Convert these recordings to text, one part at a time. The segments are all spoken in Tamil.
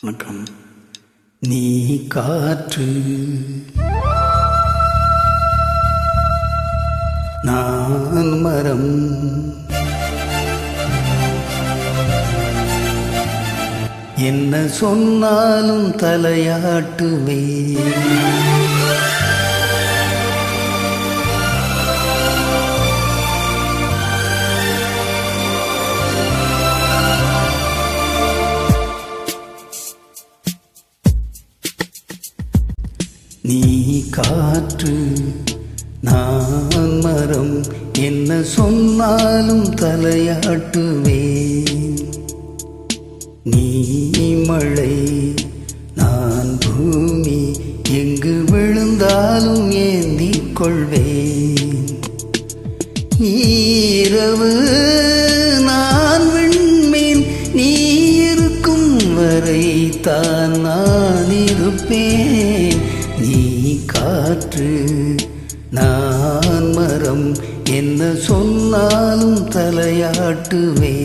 வணக்கம். நீ காற்று, நான் மரம், என்ன சொன்னாலும் தலையாட்டுவே. நீ காற்று, நான் மரம், என்ன சொன்னாலும் தலையாட்டுவே. நீ மழை, நான் பூமி, எங்கு விழுந்தாலும் ஏந்திக் கொள்வேன். நீ இரவு, நான் விண்மீன், நீ இருக்கும் வரை தான் நான் இருப்பேன். நீ காற்று, நான் மரம், என்ன சொன்னாலும் தலையாட்டுவே.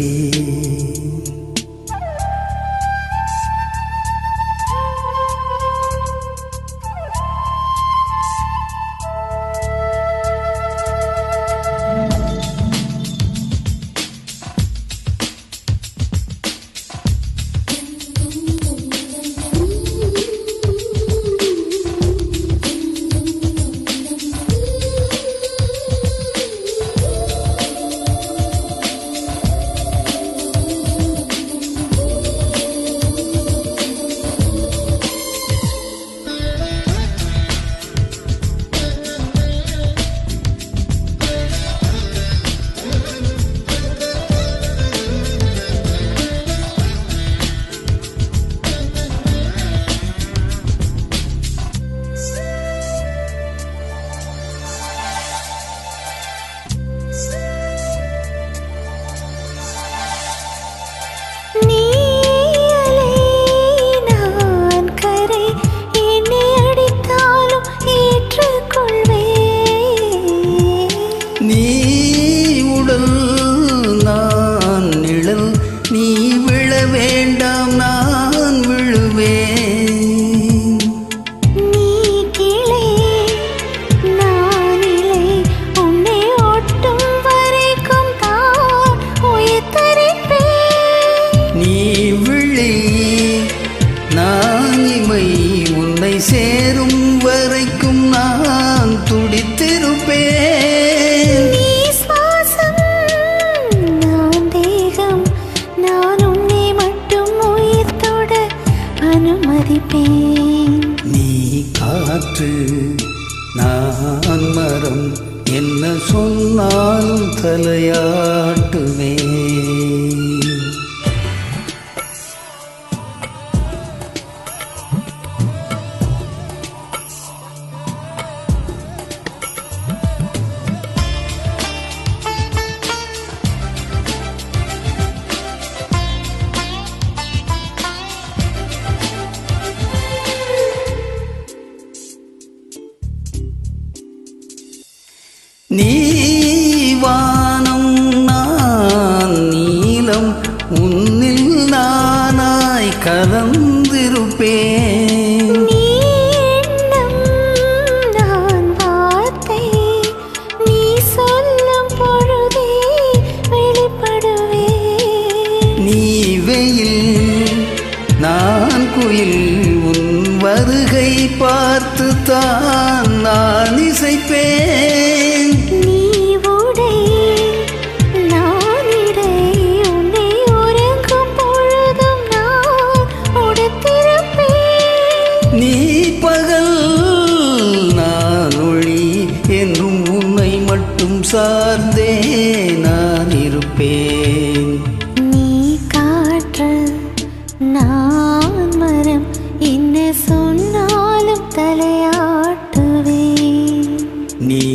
நீ விழ வேண்டாம், நான் விழுவேன். நீ கிளை, நான் இலை, உன்னை ஒட்டும் வரைக்கும் தான் உயிர் தரிப்பேன். நீ விழி, நான் இமை, உன்னை சேரும் வரைக்கும் நான் துடித்திருப்பேன். நீ சுவாசம், நான் தேகம், நான் உன்னை மட்டும் உயிர் தொட அனுமதிப்பேன். நீ காற்று, நான் மரம், என்ன சொன்னாலும் தலையாட்டுவேன். நீ வானம், நான் நீலம், உன்னில் நானாய் கலந்திருப்பேன். நீ எண்ணம், நான் வார்த்தை, நீ சொல்லும் பொழுதே வெளிப்படுவேன். நீ வெயில், நான் குயில், உன் வருகை பார்த்து தான் நான் இசைப்பேன். நீ உடை, நான் இடை, உன்னை உறங்கும் பொழுதும் நான் உடுத்திருப்பேன். நீ பகல், நான் ஒளி, என்றும் உன்னை மட்டும் சார்ந்தே நான் இருப்பேன். நீ காற்று, நான் மரம், என்ன சொன்னாலும் தலையாட்டுவேன். நீ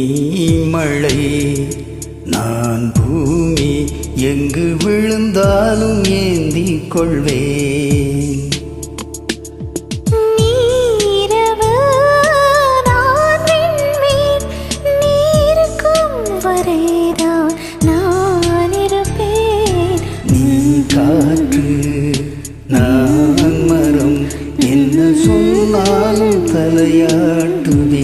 மழை, நான் பூமி, எங்கு விழுந்தாலும் ஏந்திக் கொள்வேன். நீ இரவு, நான் விண்மீன், நீ இருக்கும் வரைதான் நான் இருப்பேன். நீ காற்று, நான் நானும் தலையாட்டுவேன்.